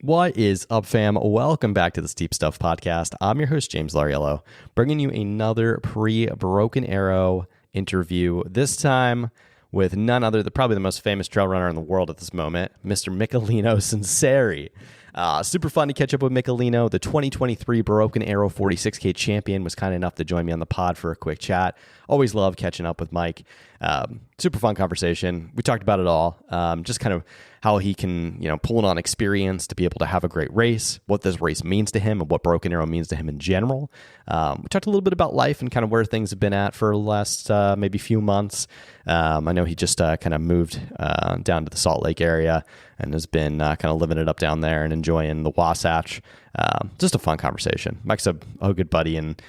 What is up, fam? Welcome back to the Steep Stuff Podcast. I'm your host, James Lariello, bringing you another pre-Broken Arrow interview, this time with none other than probably the most famous trail runner in the world at this moment, Mr. Michelino Sunseri. Super fun to catch up with Michelino. The 2023 Broken Arrow 46K champion was kind enough to join me on the pod for a quick chat. Always love catching up with Mike. Super fun conversation. We talked about it all. Just kind of how he can, pull on experience to be able to have a great race, what this race means to him, and what Broken Arrow means to him in general. We talked a little bit about life and kind of where things have been at for the last maybe few months. I know he just kind of moved down to the Salt Lake area and has been kind of living it up down there and enjoying the Wasatch. Just a fun conversation. Mike's a good buddy and,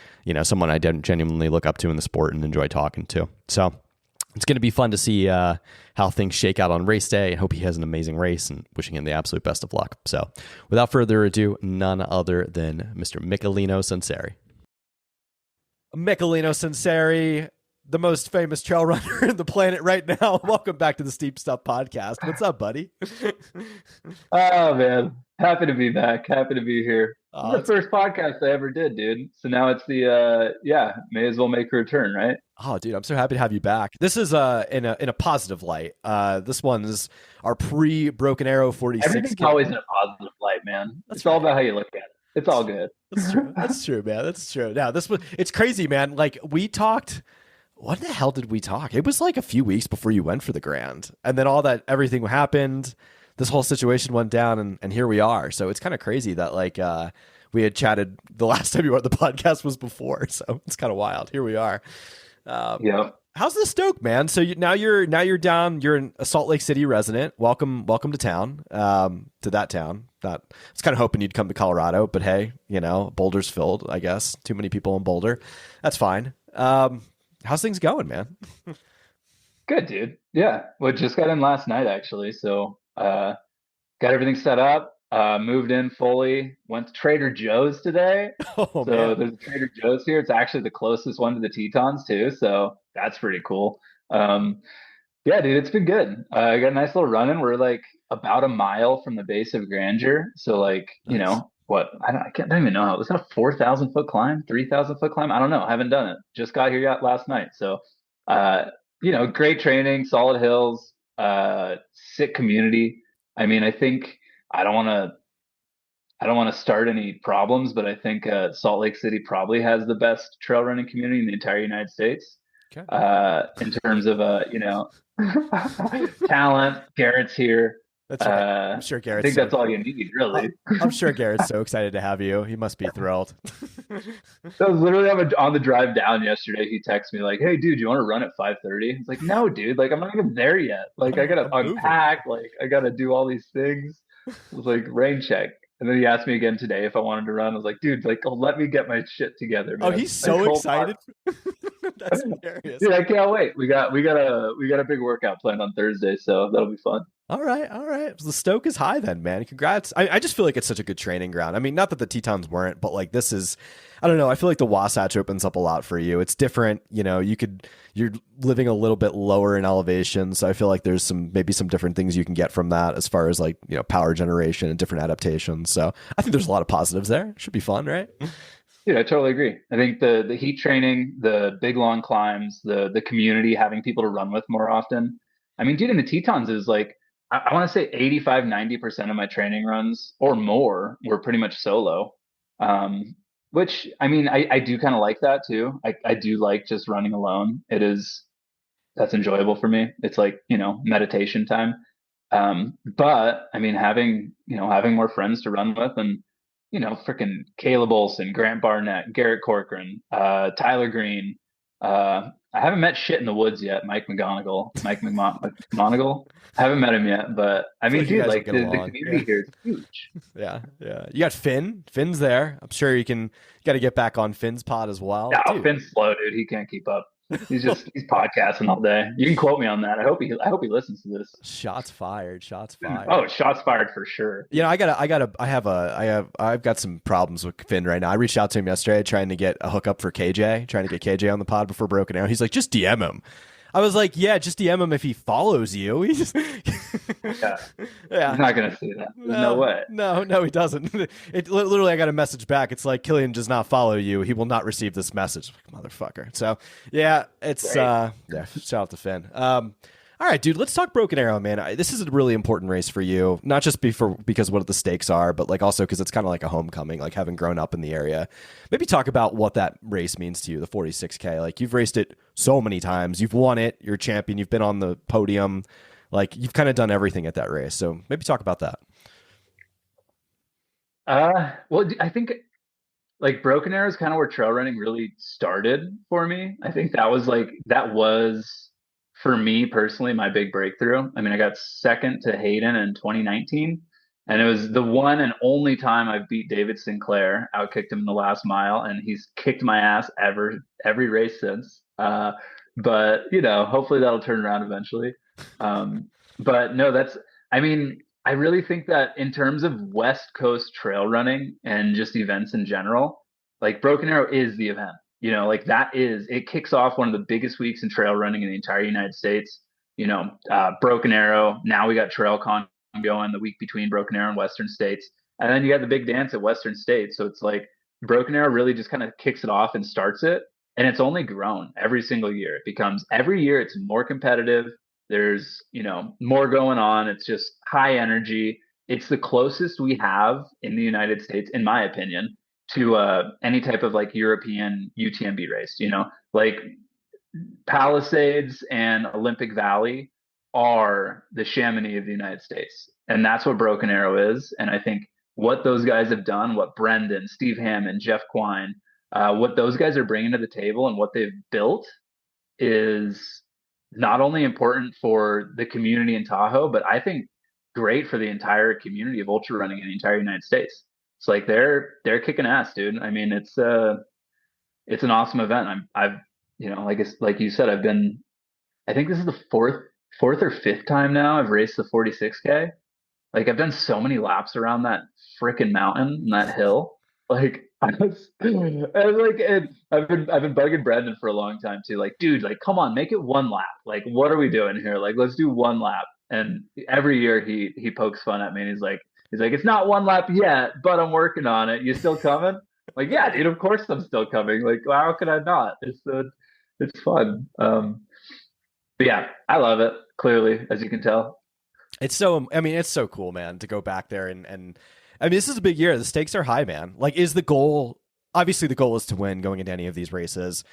someone I genuinely look up to in the sport and enjoy talking to. So it's going to be fun to see how things shake out on race day. I hope he has an amazing race and wishing him the absolute best of luck. So without further ado, none other than Mr. Michelino Sunseri. Michelino Sunseri, the most famous trail runner in the planet right now. Welcome back to the Steep Stuff Podcast. What's up, buddy? Oh, man. Happy to be back. Happy to be here. This is the first podcast I ever did, dude. So now it's the, may as well make a return, right? Oh, dude, I'm so happy to have you back. This is in a positive light. This one's our pre-Broken Arrow 46. Everything's always in a positive light, man. It's all about how you look at it. It's all good. That's true. That's true, man. That's true. Now, it's crazy, man. Like, we talked... What the hell did we talk? It was like a few weeks before you went for the Grand. And then everything happened. This whole situation went down and here we are. So it's kind of crazy that we had chatted the last time you were on the podcast was before. So it's kind of wild. Here we are. Yeah. How's the Stoke, man? So now you're down. You're a Salt Lake City resident. Welcome to town. To that town. I was kind of hoping you'd come to Colorado, but hey, Boulder's filled. I guess too many people in Boulder. That's fine. How's things going, man? Good, dude. Yeah. Well, just got in last night, actually. So got everything set up. Moved in fully. Went to Trader Joe's today. Oh, so man. there's a Trader Joe's here. It's actually the closest one to the Tetons, too. So that's pretty cool. Yeah, dude, it's been good. I got a nice little run in. We're like about a mile from the base of Grandeur. So Nice. what? I don't even know. Was that a 4,000 foot climb, 3,000 foot climb? I don't know. I haven't done it. Just got here last night. So, great training, solid hills, sick community. I mean, I think I don't want to start any problems, but I think Salt Lake City probably has the best trail running community in the entire United States. Okay. In terms of talent. Garrett's here. That's right. I'm sure Garrett's. I think that's all you need, really. I'm sure Garrett's so excited to have you. He must be thrilled. I was literally on the drive down yesterday. He texted me like, "Hey, dude, you want to run at 5:30?" It's like, "No, dude. Like, I'm not even there yet. Like, I gotta unpack. Like, I gotta do all these things." It was like rain check. And then he asked me again today if I wanted to run. I was like, "Dude, let me get my shit together, man." Oh, he's so excited. That's hilarious. Dude, I can't wait. We got a big workout planned on Thursday, so that'll be fun. All right. The Stoke is high then, man. Congrats. I just feel like it's such a good training ground. I mean, not that the Tetons weren't, but like this is, I don't know. I feel like the Wasatch opens up a lot for you. It's different. You're living a little bit lower in elevation. So I feel like there's maybe some different things you can get from that as far as power generation and different adaptations. So I think there's a lot of positives there. Should be fun, right? Dude, I totally agree. I think the heat training, the big long climbs, the community, having people to run with more often. I mean, dude, in the Tetons is like, I want to say 85-90% of my training runs or more were pretty much solo. Which, I mean, I do kind of like that too. I do like just running alone. That's enjoyable for me. It's like, meditation time. But I mean, having more friends to run with and, freaking Caleb Olson, Grant Barnett, Garrett Corcoran, Tyler Green, I haven't met shit in the woods yet. Mike McGonigal. I haven't met him yet, but I mean, dude, like the community here is huge. Yeah. You got Finn. Finn's there. I'm sure you got to get back on Finn's pod as well. No, Finn's slow, dude. He can't keep up. He's podcasting all day. You can quote me on that. I hope he listens to this. Shots fired. Oh, shots fired for sure. I've got some problems with Finn right now. I reached out to him yesterday trying to get a hookup for KJ, trying to get KJ on the pod before Broken Arrow. He's like, just DM him. I was like, yeah, just DM him if he follows you. He just Yeah, yeah. he's not gonna see that. There's no way. No, he doesn't. It literally, I got a message back. It's like, Killian does not follow you. He will not receive this message, like, motherfucker. So yeah, it's Right. yeah. Shout out to Finn. All right, dude. Let's talk Broken Arrow, man. This is a really important race for you, not just because what the stakes are, but like also because it's kind of like a homecoming, like having grown up in the area. Maybe talk about what that race means to you, the 46K. Like you've raced it so many times, you've won it, you're a champion, you've been on the podium, like you've kind of done everything at that race. So maybe talk about that. Well, I think like Broken Arrow is kind of where trail running really started for me. I think that was for me personally my big breakthrough. I mean, I got second to Hayden in 2019, and it was the one and only time I beat David Sinclair, outkicked him in the last mile, and he's kicked my ass every race since. But hopefully that'll turn around eventually. But no, I mean, I really think that in terms of West Coast trail running and just events in general, like Broken Arrow is the event. Like it kicks off one of the biggest weeks in trail running in the entire United States. Broken Arrow. Now we got TrailCon going the week between Broken Arrow and Western States. And then you got the big dance at Western States. So it's like Broken Arrow really just kind of kicks it off and starts it. And it's only grown every single year. Every year it's more competitive. There's, more going on. It's just high energy. It's the closest we have in the United States, in my opinion, to any type of like European UTMB race. Like Palisades and Olympic Valley are the Chamonix of the United States. And that's what Broken Arrow is. And I think what those guys have done, what Brendan, Steve Hammond, Jeff Quine, what those guys are bringing to the table and what they've built is not only important for the community in Tahoe, but I think great for the entire community of ultra running in the entire United States. It's like they're kicking ass, dude. I mean, it's an awesome event. I've like you said, I think this is the fourth or fifth time now I've raced the 46K. Like I've done so many laps around that freaking mountain and that hill. Like I've been bugging Brendan for a long time too. Like, dude, like come on, make it one lap. Like, what are we doing here? Like, let's do one lap. And every year he pokes fun at me and he's like, it's not one lap yet, but I'm working on it. You still coming? Like, yeah, dude, of course I'm still coming. Like, how could I not? It's fun. But yeah, I love it, clearly, as you can tell. It's so cool, man, to go back there and I mean, this is a big year. The stakes are high, man. Like, obviously the goal is to win going into any of these races.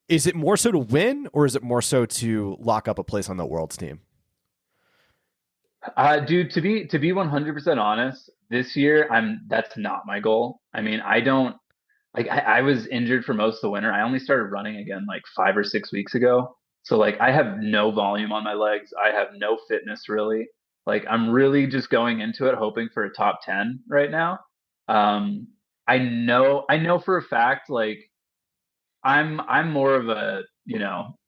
Is it more so to win or is it more so to lock up a place on the world's team? Dude, to be 100% honest, this year that's not my goal. I mean, I don't like I was injured for most of the winter. I only started running again like 5 or 6 weeks ago. So like I have no volume on my legs. I have no fitness really. Like I'm really just going into it hoping for a top 10 right now. I know for a fact like I'm more of a,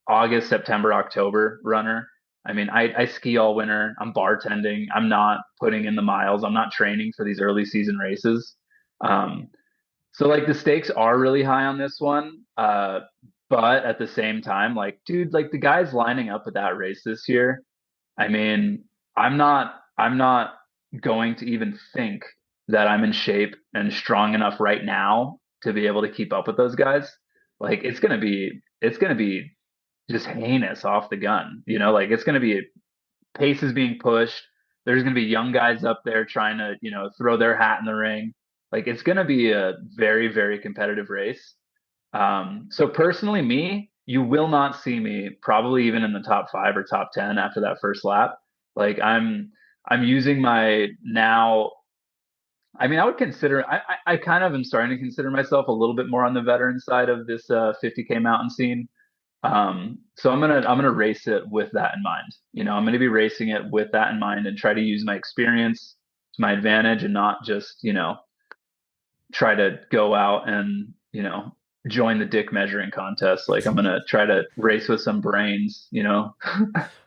August, September, October runner. I mean, I ski all winter. I'm bartending. I'm not putting in the miles. I'm not training for these early season races. Um, so like the stakes are really high on this one. But at the same time, like, dude, like the guys lining up at that race this year, I mean, I'm not going to even think that I'm in shape and strong enough right now to be able to keep up with those guys. Like it's gonna be just heinous off the gun. Like it's gonna be pace is being pushed. There's gonna be young guys up there trying to, throw their hat in the ring. Like it's gonna be a very, very competitive race. So personally, you will not see me probably even in the top 5 or top 10 after that first lap. Like I'm using my now. I mean, I would consider. I kind of am starting to consider myself a little bit more on the veteran side of this 50K mountain scene. So I'm gonna race it with that in mind. I'm gonna be racing it with that in mind and try to use my experience to my advantage and not just try to go out and join the dick measuring contest. Like I'm gonna try to race with some brains.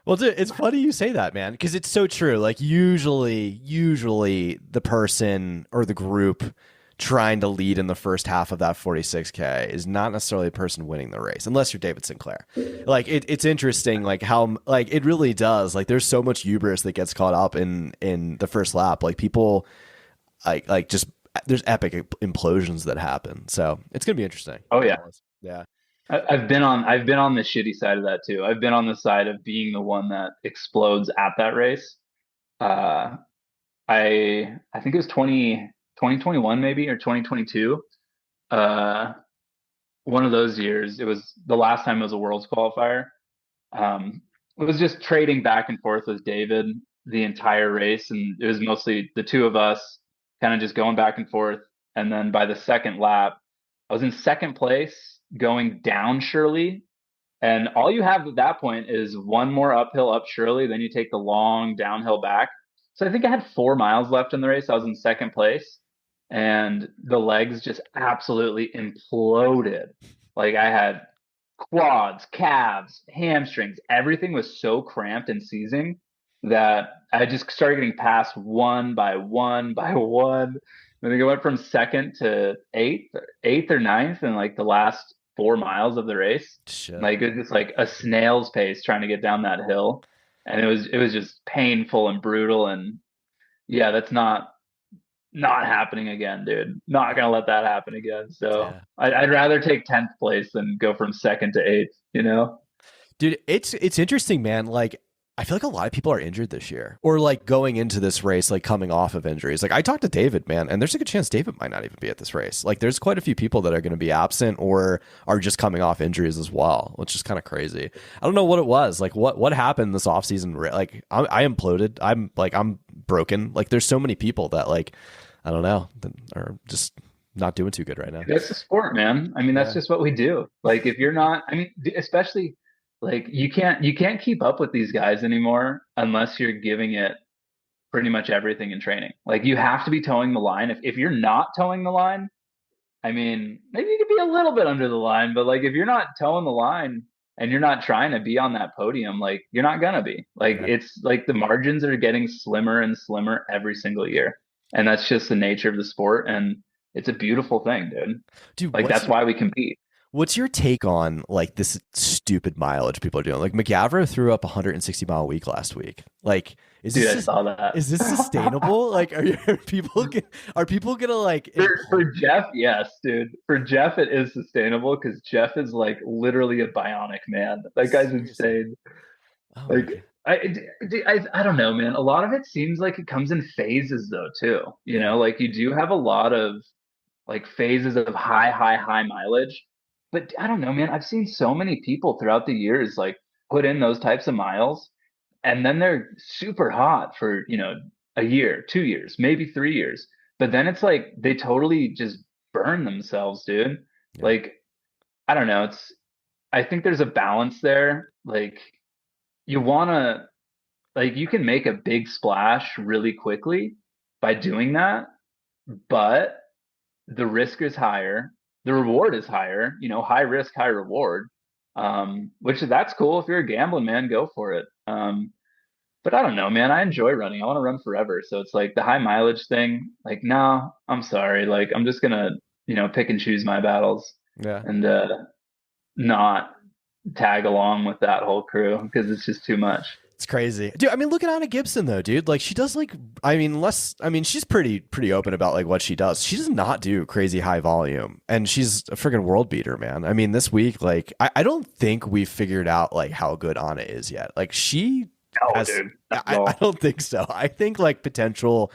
Well, dude, it's funny you say that, man, because it's so true. Like usually the person or the group trying to lead in the first half of that 46K is not necessarily the person winning the race, unless you're David Sinclair. Like it's interesting, like how, like it really does. Like there's so much hubris that gets caught up in the first lap. Like people, like just there's epic implosions that happen. So it's gonna be interesting. Oh yeah. Yeah. I've been on the shitty side of that too. I've been on the side of being the one that explodes at that race. Uh, I think it was 2021 maybe, or 2022. Uh, one of those years. It was the last time it was a Worlds qualifier. It was just trading back and forth with David the entire race, and it was mostly the two of us kind of just going back and forth. And then by the second lap, I was in second place going down Shirley, and all you have at that point is one more uphill up Shirley, then you take the long downhill back. So I think I had 4 miles left in the race. I was in second place, and the legs just absolutely imploded. Like I had quads, calves, hamstrings, everything was so cramped and seizing that I just started getting passed one by one by one. I think I went from second to eighth or ninth in like the last 4 miles of the race. Shit. Like it was just like a snail's pace trying to get down that hill, and it was just painful and brutal. And yeah, that's not happening again, dude. Not gonna let that happen again. So Yeah. I'd rather take 10th place than go from second to eighth. You know, Dude, it's interesting, man. Like I feel like a lot of people are injured this year, or like going into this race, like coming off of injuries. Like I talked to David, man, and there's a good chance David might not even be at this race. Like there's quite a few people that are going to be absent or are just coming off injuries as well, which is kind of crazy. I don't know what it was. Like what happened this offseason? Like I imploded. I'm broken. Like there's so many people that like I don't know that are just not doing too good right now. that's the sport, man. I mean, that's just what we do. Like if you're not, I mean, especially like you can't keep up with these guys anymore unless you're giving it pretty much everything in training. Like you have to be towing the line. If you're not towing the line, I mean, maybe you could be a little bit under the line, but like if you're not towing the line and you're not trying to be on that podium, like you're not gonna be. Like it's like the margins are getting slimmer and slimmer every single year. And that's just the nature of the sport, and it's a beautiful thing, dude. Dude, Like that's why we compete. what's your take on like this stupid mileage people are doing? Like McGavra threw up 160-mile week last week. Like, Dude, I saw that. is this sustainable? Like, are people gonna like For Jeff, yes, dude. For Jeff, it is sustainable because Jeff is like literally a bionic man. That guy's insane. Oh my Like God. I don't know, man. A lot of it seems like it comes in phases though, too. You know, like you do have a lot of like phases of high mileage. But I don't know, man. I've seen so many people throughout the years like put in those types of miles, and then they're super hot for, a year, 2 years, maybe 3 years. But then it's like they totally just burn themselves, dude. Yeah. Like, I don't know. I think there's a balance there. Like you wanna like you can make a big splash really quickly by doing that, but the risk is higher, the reward is higher, high risk, high reward. Which that's cool. If you're a gambling man, go for it. But I don't know, man. I enjoy running. I want to run forever. So it's like the high mileage thing, like, no, I'm sorry. Like I'm just gonna, pick and choose my battles Yeah. and not tag along with that whole crew because it's just too much. It's crazy. Dude, I mean, look at Anna Gibson though, dude. Like she does like she's pretty open about like what she does. She does not do crazy high volume. And she's a freaking world beater, man. I mean, this week, like I don't think we've figured out like how good Anna is yet. Like she has, Dude. I don't think so. I think like potential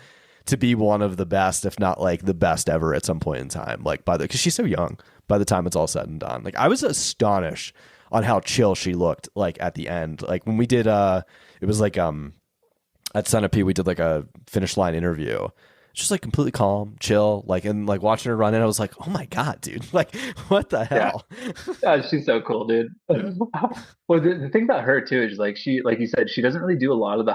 to be one of the best, if not like the best ever at some point in time. Like because she's so young by the time it's all said and done. Like I was astonished on how chill she looked like at the end. Like when we did it was like at Centipede we did like a finish line interview. Just like completely calm, chill, like and like watching her run in, I was like, oh my God, dude. Like what the hell? She's so cool, dude. Well, the thing about her too is like like you said, she doesn't really do a lot of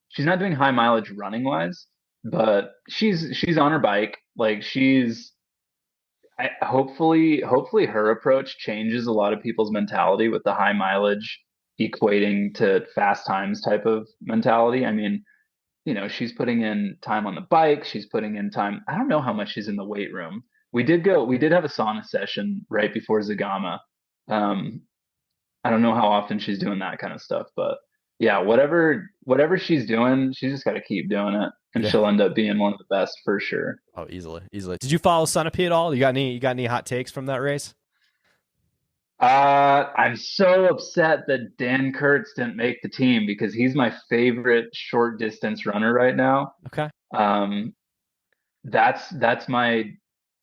she's not doing high mileage running wise, but she's on her bike. Like hopefully her approach changes a lot of people's mentality with the high mileage equating to fast times type of mentality. I mean, she's putting in time on the bike. She's putting in time. I don't know how much she's in the weight room. We did have a sauna session right before Zagama. Um, I don't know how often she's doing that kind of stuff, but yeah, whatever she's doing, she's just got to keep doing it, and Yeah. she'll end up being one of the best for sure. Oh, easily, easily. Did you follow Sunapee at all? You got any hot takes from that race? I'm so upset that Dan Kurtz didn't make the team because he's my favorite short distance runner right now. Okay. Um, that's that's my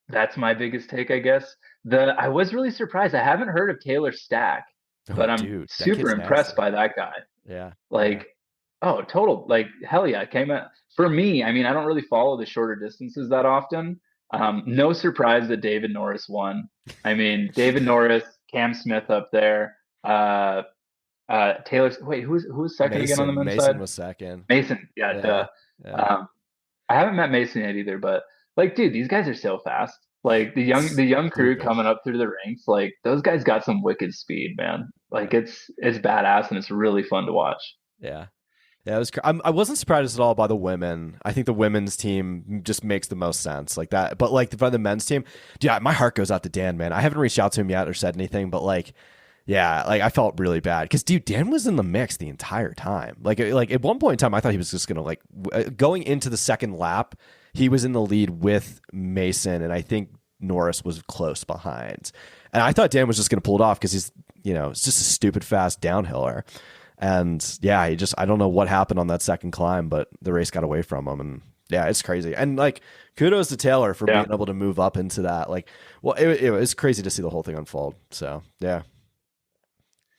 that's my biggest take, I guess. The I was really surprised. I haven't heard of Taylor Stack, Oh, but I'm dude, that super kid's impressed nasty. by that guy. Yeah. Yeah. Like, oh, total, like, hell yeah, came out for me. I mean, I don't really follow the shorter distances that often. No surprise that David Norris won. I mean, David Norris, Cam Smith up there, Taylor. Wait, who's second again on the Mason. men's Mason side? was second. Mason. Yeah, Yeah. duh. Yeah. Um, I haven't met Mason yet either, but like, dude, these guys are so fast. Like the young crew Stupid. coming up through the ranks, like those guys got some wicked speed, man. Like Yeah. it's badass and it's really fun to watch. Yeah. Yeah, I wasn't surprised at all by the women. I think the women's team just makes the most sense, like that. But like for the men's team, yeah, my heart goes out to Dan, man. I haven't reached out to him yet or said anything, but like, yeah, like I felt really bad because dude, Dan was in the mix the entire time. Like at one point in time, I thought he was just gonna like going into the second lap, he was in the lead with Mason, and I think Norris was close behind. And I thought Dan was just gonna pull it off because it's just a stupid fast downhiller. And yeah, I don't know what happened on that second climb, but the race got away from him. And yeah, it's crazy. And like, kudos to Taylor for Yeah. being able to move up into that. Like, well, it was crazy to see the whole thing unfold. So yeah.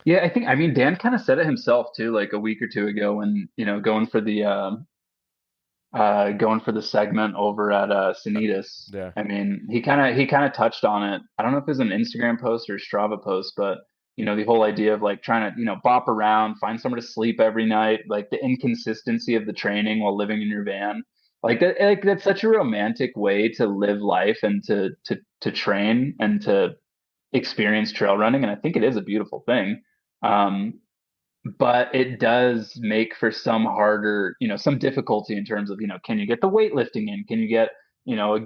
Yeah, I mean Dan kind of said it himself too, like a week or two ago when, going for the segment over at Sanitas. Yeah. I mean, he kind of touched on it. I don't know if it was an Instagram post or a Strava post, but the whole idea of like trying to, bop around, find somewhere to sleep every night, like the inconsistency of the training while living in your van. Like that's such a romantic way to live life and to train and to experience trail running. And I think it is a beautiful thing. Um, but it does make for some harder, some difficulty in terms of, can you get the weightlifting in? Can you get, a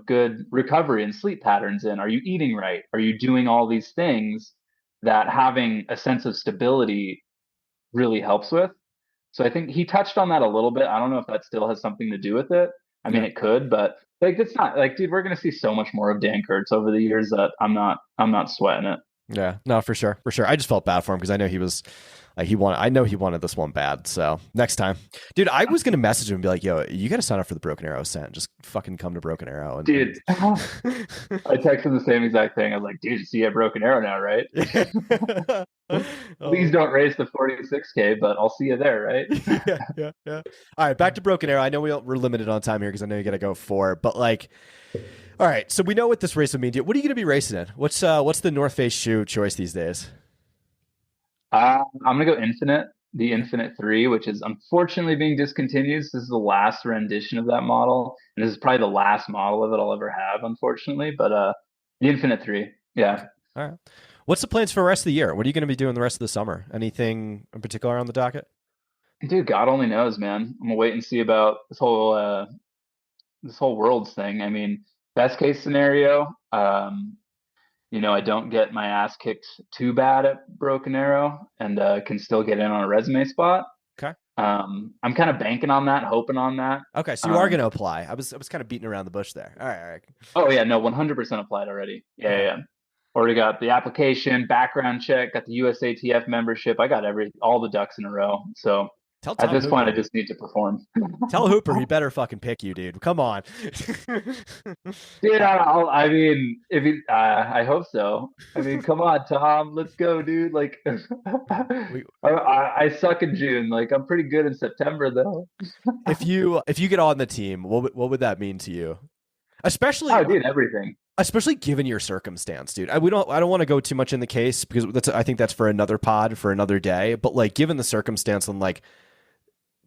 good recovery and sleep patterns in? Are you eating right? Are you doing all these things that having a sense of stability really helps with? So I think he touched on that a little bit. I don't know if that still has something to do with it. I mean, Yeah. it could, but like, it's not like, dude, we're going to see so much more of Dan Kurtz over the years that I'm not sweating it. Yeah. No, for sure. For sure. I just felt bad for him because I know he was like, I know he wanted this one bad. So next time, dude, I was going to message him and be like, yo, you got to sign up for the Broken Arrow Ascent. Just fucking come to Broken Arrow. Dude, I texted him the same exact thing. I was like, dude, you see a Broken Arrow now, right? Please Oh. don't race the 46K, but I'll see you there, right? Yeah, yeah, yeah. All right, back to Broken Arrow. I know we're limited on time here because I know you got to go for it, but like, all right. So we know what this race will mean to you. What are you going to be racing in? What's the North Face shoe choice these days? I'm gonna go Infinite, the Infinite 3, which is unfortunately being discontinued. This is the last rendition of that model, and this is probably the last model of it I'll ever have, unfortunately. But the Infinite 3, Okay. yeah. All right. What's the plans for the rest of the year? What are you going to be doing the rest of the summer? Anything in particular on the docket? Dude, God only knows, man. I'm gonna wait and see about this whole worlds thing. I mean, best case scenario, I don't get my ass kicked too bad at Broken Arrow and can still get in on a resume spot. Okay. I'm kind of banking on that, hoping on that. Okay. So you are going to apply. I was kind of beating around the bush there. All right. All right. Oh yeah, no, 100% applied already. Yeah, Okay. yeah. Already got the application, background check, got the USATF membership. I got all the ducks in a row. So Tell at Tom this point, I Hooper. just need to perform. Tell Hooper he better fucking pick you, dude. Come on. Dude, I mean, if he, I hope so. I mean, come on, Tom, let's go, dude. Like, We- I suck in June. Like, I'm pretty good in September, though. if you get on the team, what would that mean to you? Especially Oh, dude, everything. especially given your circumstance, dude. I don't want to go too much in the case because I think that's for another pod for another day. But like, given the circumstance and like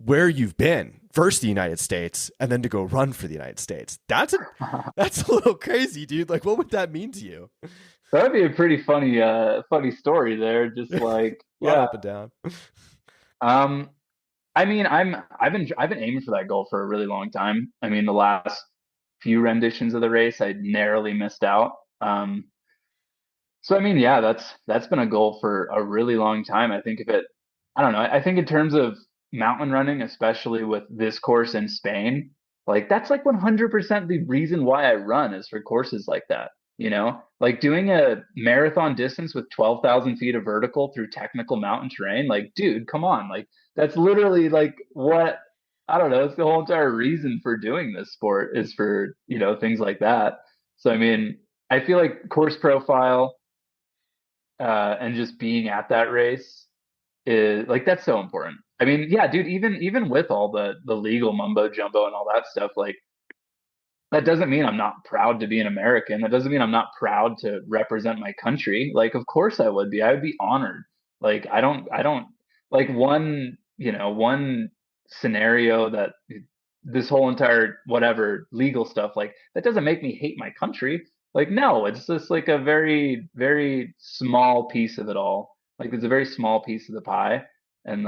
where you've been, first the United States and then to go run for the United States, that's a little crazy, dude. Like, what would that mean to you? That'd be a pretty funny story there. Just like, A lot yeah. up and down. Um, I mean, I've been aiming for that goal for a really long time. I mean, the last few renditions of the race, I narrowly missed out. So I mean, yeah, that's been a goal for a really long time. I think if it, I don't know. I think in terms of mountain running, especially with this course in Spain, like that's like 100% the reason why I run is for courses like that. Like doing a marathon distance with 12,000 feet of vertical through technical mountain terrain. Like, dude, come on. Like that's literally like what I don't know. It's the whole entire reason for doing this sport is for things like that. So I mean, I feel like course profile and just being at that race is like that's so important. I mean, yeah, dude, even with all the legal mumbo jumbo and all that stuff, like that doesn't mean I'm not proud to be an American. That doesn't mean I'm not proud to represent my country. Like, of course I would be. I would be honored. Like, I don't like one scenario that this whole entire whatever legal stuff, like that doesn't make me hate my country. Like, no, it's just like a very, very small piece of it all. Like, it's a very small piece of the pie. And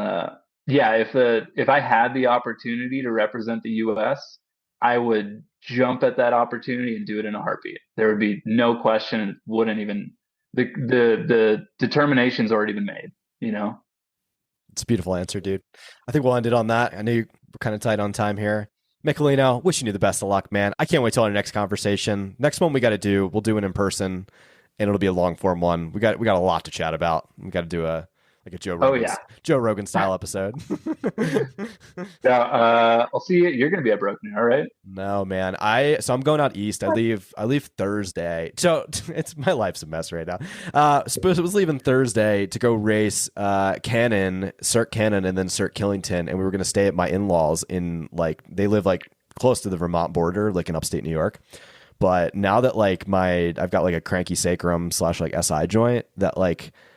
yeah, if I had the opportunity to represent the US, I would jump at that opportunity and do it in a heartbeat. There would be no question. It wouldn't even the determination's already been made. You know. It's a beautiful answer, dude. I think we'll end it on that. I know you're kind of tight on time here. Michelino, wishing you the best of luck, man. I can't wait till our next conversation. Next one we'll do it in person, and it'll be a long form one. We got a lot to chat about. We got to do a Joe Rogan style episode. Yeah, I'll see you. You're gonna be at Broken Arrow, right? No, man. I'm going out east. I leave Thursday. So it's my life's a mess right now. Suppose I was leaving Thursday to go race Cert Cannon and then Cert Killington, and we were gonna stay at my in-laws in they live close to the Vermont border, like in upstate New York. But now that I've got a cranky sacrum / SI joint that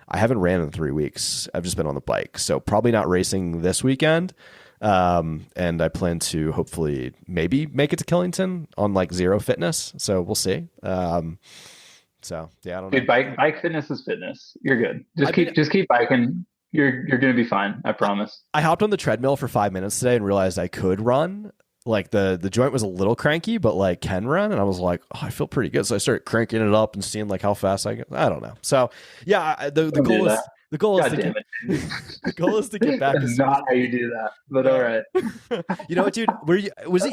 I haven't ran in 3 weeks. I've just been on the bike. So probably not racing this weekend. And I plan to hopefully maybe make it to Killington on zero fitness. So we'll see. So yeah, I don't know. Dude, bike fitness is fitness. You're good. Just keep biking. You're gonna be fine. I promise. I hopped on the treadmill for 5 minutes today and realized I could run. The joint was a little cranky, but can run. And I was like, oh, I feel pretty good. So I started cranking it up and seeing how fast I get. I don't know. So yeah, the goal is the goal is the goal is to get back. That's not how you do that, but all right. You know what, dude?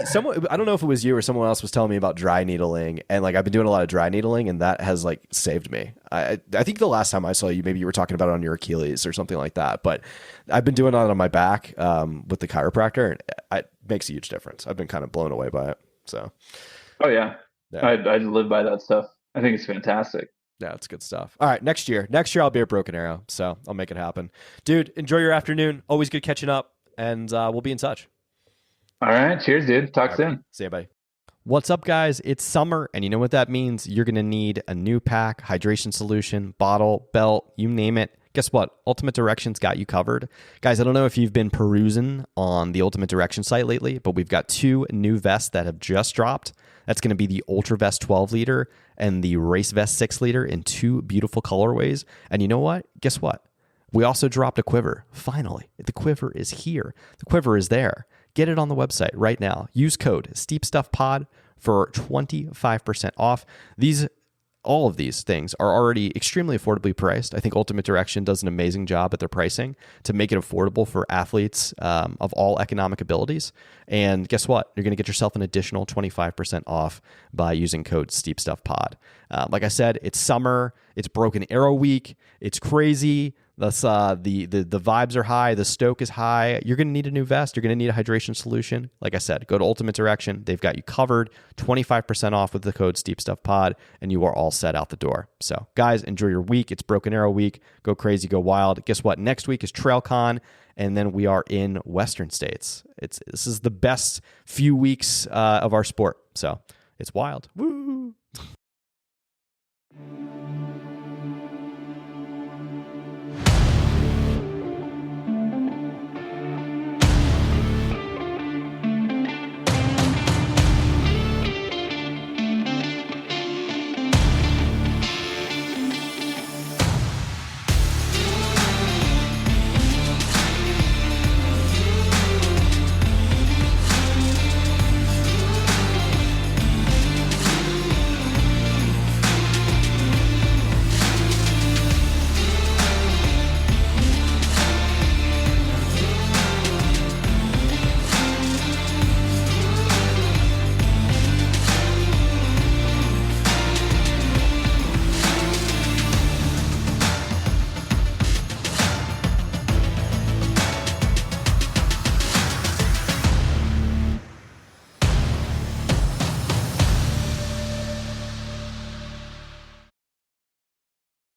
Someone? I don't know if it was you or someone else was telling me about dry needling, and I've been doing a lot of dry needling, and that has saved me. I think the last time I saw you, maybe you were talking about it on your Achilles or something like that. But I've been doing it on my back with the chiropractor, and it makes a huge difference. I've been kind of blown away by it. So, oh yeah. I live by that stuff. I think it's fantastic. Yeah, it's good stuff. All right, next year I'll be at Broken Arrow, so I'll make it happen. Dude, enjoy your afternoon. Always good catching up, and we'll be in touch. All right, cheers, dude. Talk soon. See you, buddy. What's up, guys? It's summer, and you know what that means. You're going to need a new pack, hydration solution, bottle, belt, you name it. Guess what? Ultimate Direction's got you covered. Guys, I don't know if you've been perusing on the Ultimate Direction site lately, but we've got 2 new vests that have just dropped. That's going to be the Ultra Vest 12 liter and the Race Vest 6 liter in 2 beautiful colorways. And you know what? Guess what? We also dropped a quiver. Finally, the quiver is here. The quiver is there. Get it on the website right now. Use code SteepStuffPod for 25% off. All of these things are already extremely affordably priced. I think Ultimate Direction does an amazing job at their pricing to make it affordable for athletes of all economic abilities. And guess what? You're going to get yourself an additional 25% off by using code SteepStuffPod. Like I said, it's summer. It's Broken Arrow week. It's crazy. That's the vibes are high. The stoke is high. You're going to need a new vest. You're going to need a hydration solution. Like I said, go to Ultimate Direction. They've got you covered. 25% off with the code SteepStuffPod, and you are all set out the door. So, guys, enjoy your week. It's Broken Arrow week. Go crazy, go wild. Guess what? Next week is TrailCon, and then we are in Western states. This is the best few weeks of our sport. So, it's wild. Woo!